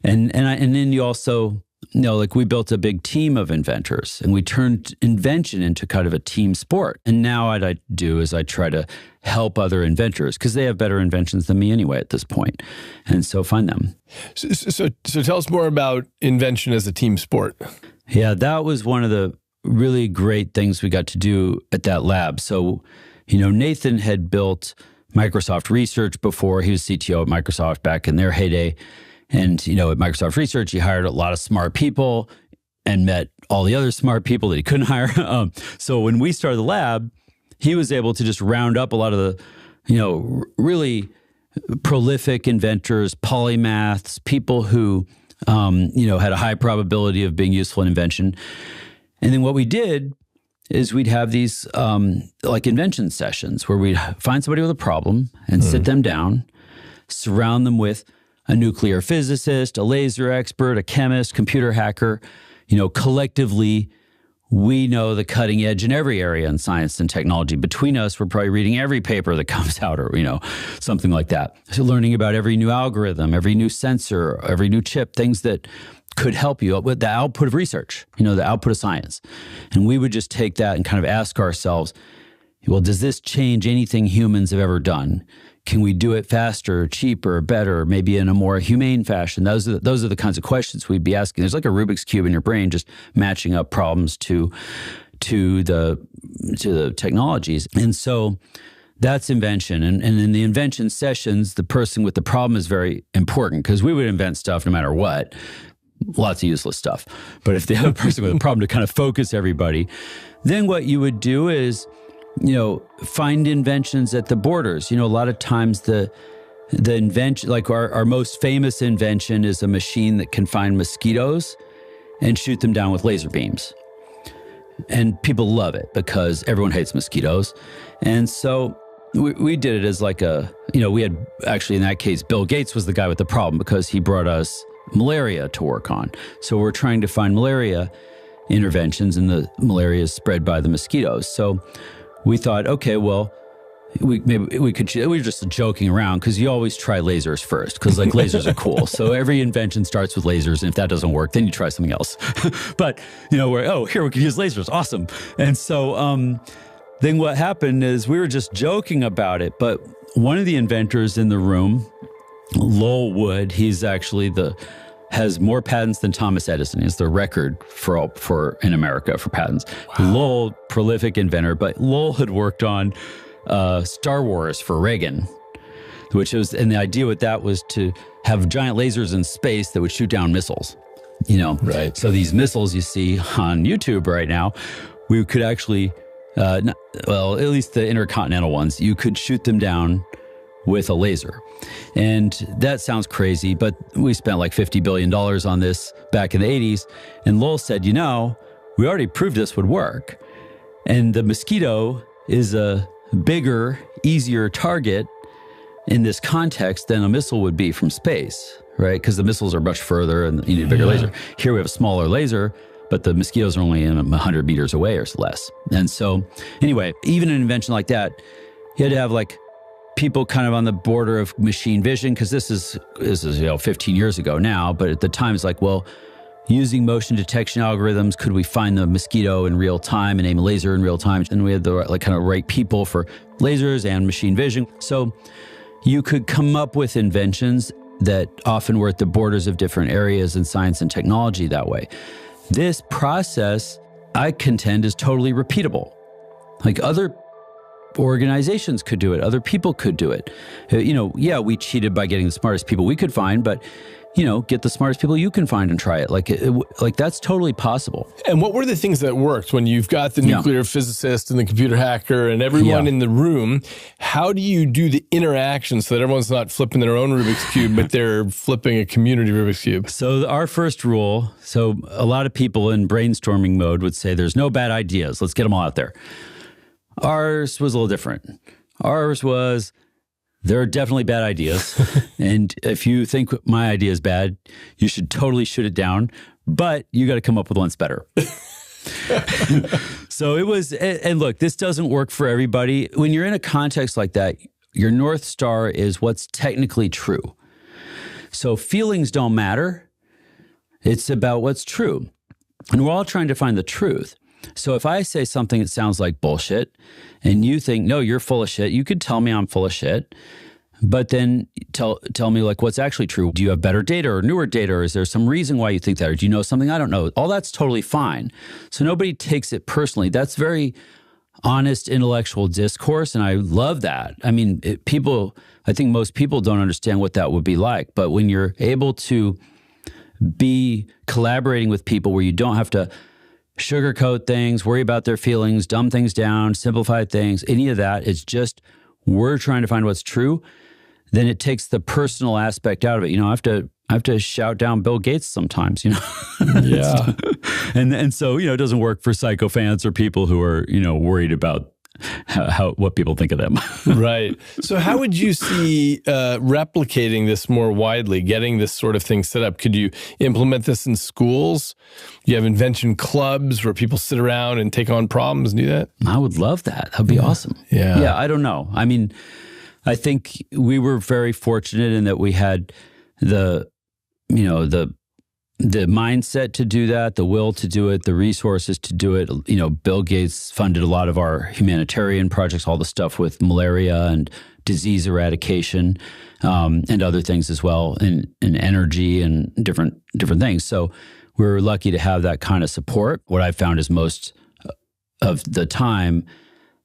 And then you also, like we built a big team of inventors and we turned invention into kind of a team sport. And now what I do is I try to help other inventors because they have better inventions than me anyway at this point. And so find them. So tell us more about invention as a team sport. Yeah, that was one of the really great things we got to do at that lab. So, Nathan had built Microsoft Research before. He was CTO at Microsoft back in their heyday. And, at Microsoft Research, he hired a lot of smart people and met all the other smart people that he couldn't hire. So when we started the lab, he was able to just round up a lot of the, really prolific inventors, polymaths, people who, had a high probability of being useful in invention. And then what we did is we'd have these like invention sessions where we'd find somebody with a problem and sit them down, surround them with a nuclear physicist, a laser expert, a chemist, computer hacker. Collectively, we know the cutting edge in every area in science and technology. Between us, we're probably reading every paper that comes out or, something like that. So learning about every new algorithm, every new sensor, every new chip, things that could help you with the output of research, the output of science. And we would just take that and kind of ask ourselves, well, does this change anything humans have ever done? Can we do it faster, cheaper, better, maybe in a more humane fashion? Those are the kinds of questions we'd be asking. There's like a Rubik's Cube in your brain, just matching up problems to the technologies. And so that's invention. And in the invention sessions, the person with the problem is very important because we would invent stuff no matter what. Lots of useless stuff. But if the other person with a problem to kind of focus everybody, then what you would do is, find inventions at the borders. A lot of times the invention, like our most famous invention is a machine that can find mosquitoes and shoot them down with laser beams. And people love it because everyone hates mosquitoes. And so we did it as like we had actually in that case, Bill Gates was the guy with the problem because he brought us malaria to work on. So we're trying to find malaria interventions, and the malaria is spread by the mosquitoes. So we thought, okay, well, we were just joking around because you always try lasers first because like lasers are cool. So every invention starts with lasers, and if that doesn't work, then you try something else. But here we can use lasers, awesome. And so then what happened is we were just joking about it, but one of the inventors in the room, Lowell Wood, he's actually has more patents than Thomas Edison. He's the record for in America for patents. Wow. Lowell, prolific inventor, but Lowell had worked on Star Wars for Reagan, and the idea with that was to have giant lasers in space that would shoot down missiles. Right. So these missiles you see on YouTube right now, we could actually, at least the intercontinental ones, you could shoot them down with a laser. And that sounds crazy, but we spent like $50 billion on this back in the 80s. And Lowell said, we already proved this would work. And the mosquito is a bigger, easier target in this context than a missile would be from space, right? Because the missiles are much further and you need a bigger laser. Here we have a smaller laser, but the mosquitoes are only 100 meters away or less. And so anyway, even an invention like that, you had to have like people kind of on the border of machine vision, because this is 15 years ago now, but at the time it's like, well, using motion detection algorithms, could we find the mosquito in real time and aim a laser in real time? And we had the kind of right people for lasers and machine vision. So you could come up with inventions that often were at the borders of different areas in science and technology that way. This process, I contend, is totally repeatable. Like other organizations could do it. Other people could do it. We cheated by getting the smartest people we could find, but get the smartest people you can find and try it. Like that's totally possible. And what were the things that worked when you've got the nuclear physicist and the computer hacker and everyone in the room? How do you do the interaction so that everyone's not flipping their own Rubik's Cube, but they're flipping a community Rubik's Cube? So our first rule, a lot of people in brainstorming mode would say there's no bad ideas. Let's get them all out there. Ours was a little different. Ours was, there are definitely bad ideas. And if you think my idea is bad, you should totally shoot it down, but you got to come up with one that's better. So it was, and look, this doesn't work for everybody. When you're in a context like that, your North Star is what's technically true. So feelings don't matter. It's about what's true. And we're all trying to find the truth. So if I say something that sounds like bullshit and you think, no, you're full of shit, you could tell me I'm full of shit, but then tell me like what's actually true. Do you have better data or newer data, or is there some reason why you think that, or do you know something I don't know? All that's totally fine. So nobody takes it personally. That's very honest intellectual discourse, and I love that. I mean, I think most people don't understand what that would be like, but when you're able to be collaborating with people where you don't have to sugarcoat things, worry about their feelings, dumb things down, simplify things, any of that, it's just we're trying to find what's true, then it takes the personal aspect out of it. I have to shout down Bill Gates sometimes, Yeah. and so, it doesn't work for sycophants or people who are, worried about what people think of them. Right. So how would you see replicating this more widely, getting this sort of thing set up? Could you implement this in schools? You have invention clubs where people sit around and take on problems and do that? I would love that. That'd be awesome. Yeah. Yeah, I don't know. I mean, I think we were very fortunate in that we had the mindset to do that, the will to do it, the resources to do it. Bill Gates funded a lot of our humanitarian projects, all the stuff with malaria and disease eradication, and other things as well, and energy and different things. So we were lucky to have that kind of support. What I found is most of the time,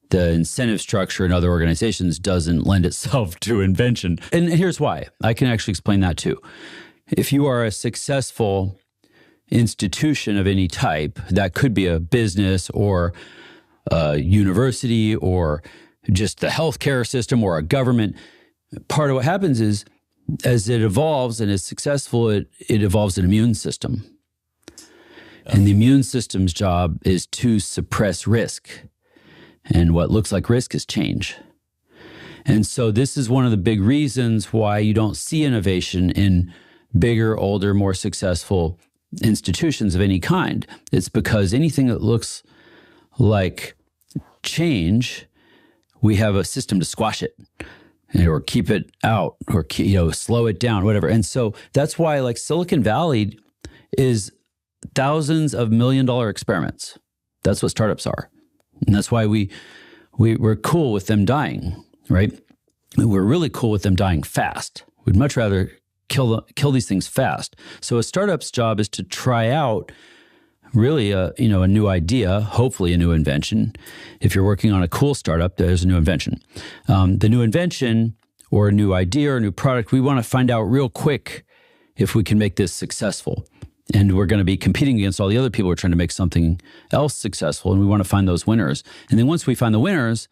the incentive structure in other organizations doesn't lend itself to invention. And here's why. I can actually explain that too. If you are a successful institution of any type, that could be a business or a university or just the healthcare system or a government, part of what happens is as it evolves and is successful, it evolves an immune system. And the immune system's job is to suppress risk. And what looks like risk is change. And so this is one of the big reasons why you don't see innovation in bigger, older, more successful institutions of any kind. It's because anything that looks like change, we have a system to squash it or keep it out or slow it down, whatever. And so that's why like Silicon Valley is thousands of $1 million experiments. That's what startups are. And that's why we're cool with them dying, right? We're really cool with them dying fast. We'd much rather kill these things fast. So a startup's job is to try out really a new idea, hopefully a new invention. If you're working on a cool startup, there's a new invention. The new invention or a new idea or a new product, we want to find out real quick if we can make this successful. And we're going to be competing against all the other people who are trying to make something else successful. And we want to find those winners. And then once we find the winners,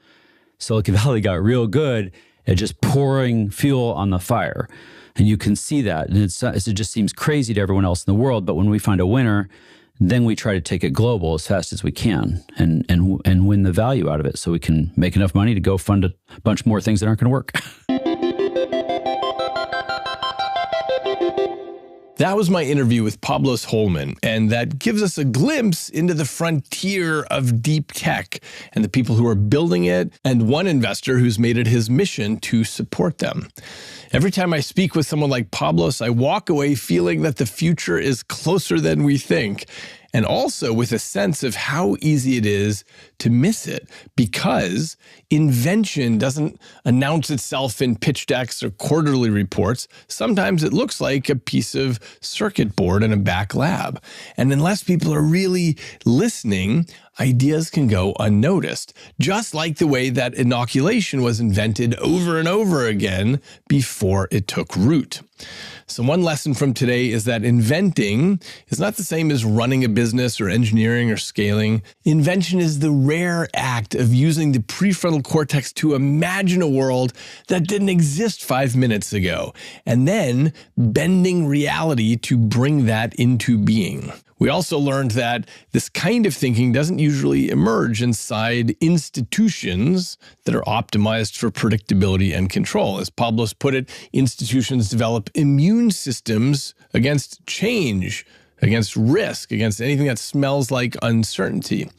Silicon Valley got real good at just pouring fuel on the fire. And you can see that. And it just seems crazy to everyone else in the world. But when we find a winner, then we try to take it global as fast as we can and win the value out of it so we can make enough money to go fund a bunch more things that aren't going to work. That was my interview with Pablo Holman, and that gives us a glimpse into the frontier of deep tech and the people who are building it, and one investor who's made it his mission to support them. Every time I speak with someone like Pablo, I walk away feeling that the future is closer than we think, and also with a sense of how easy it is to miss it, because invention doesn't announce itself in pitch decks or quarterly reports. Sometimes it looks like a piece of circuit board in a back lab. And unless people are really listening, ideas can go unnoticed, just like the way that inoculation was invented over and over again before it took root. So one lesson from today is that inventing is not the same as running a business or engineering or scaling. Invention is the rare act of using the prefrontal cortex to imagine a world that didn't exist 5 minutes ago, and then bending reality to bring that into being. We also learned that this kind of thinking doesn't usually emerge inside institutions that are optimized for predictability and control. As Pablo's put it, institutions develop immune systems against change, against risk, against anything that smells like uncertainty,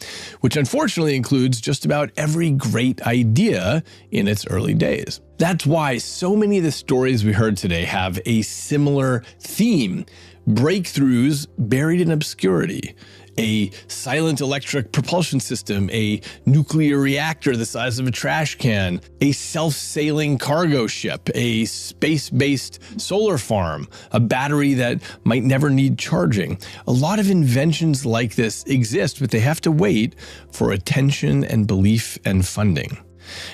which unfortunately includes just about every great idea in its early days. That's why so many of the stories we heard today have a similar theme: breakthroughs buried in obscurity. A silent electric propulsion system, a nuclear reactor the size of a trash can, a self-sailing cargo ship, a space-based solar farm, a battery that might never need charging. A lot of inventions like this exist, but they have to wait for attention and belief and funding.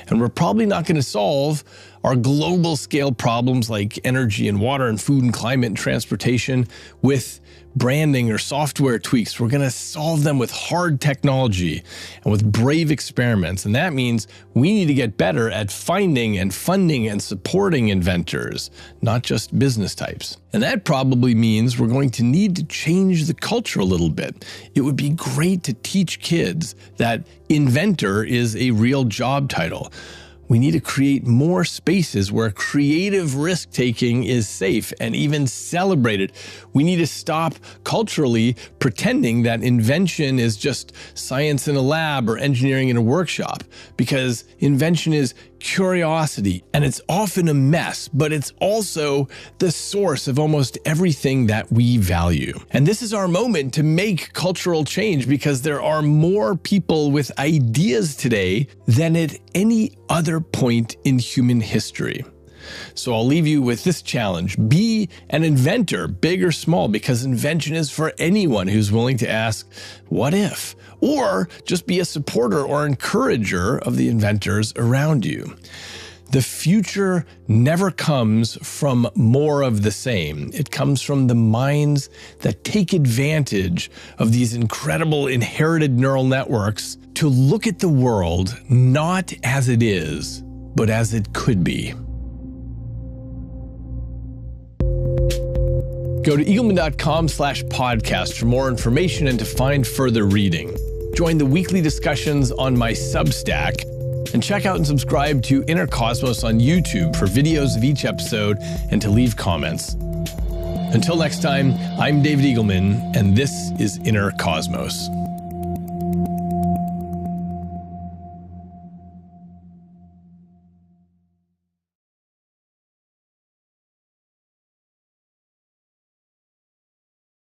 And we're probably not going to solve our global scale problems like energy and water and food and climate and transportation with branding or software tweaks. We're going to solve them with hard technology and with brave experiments. And that means we need to get better at finding and funding and supporting inventors, not just business types. And that probably means we're going to need to change the culture a little bit. It would be great to teach kids that inventor is a real job title. We need to create more spaces where creative risk-taking is safe and even celebrated. We need to stop culturally pretending that invention is just science in a lab or engineering in a workshop, because invention is curiosity, and it's often a mess, but it's also the source of almost everything that we value. And this is our moment to make cultural change, because there are more people with ideas today than at any other point in human history. So I'll leave you with this challenge: be an inventor, big or small, because invention is for anyone who's willing to ask, what if? Or just be a supporter or encourager of the inventors around you. The future never comes from more of the same. It comes from the minds that take advantage of these incredible inherited neural networks to look at the world not as it is, but as it could be. Go to eagleman.com/podcast for more information and to find further reading. Join the weekly discussions on my Substack, and check out and subscribe to Inner Cosmos on YouTube for videos of each episode and to leave comments. Until next time, I'm David Eagleman, and this is Inner Cosmos.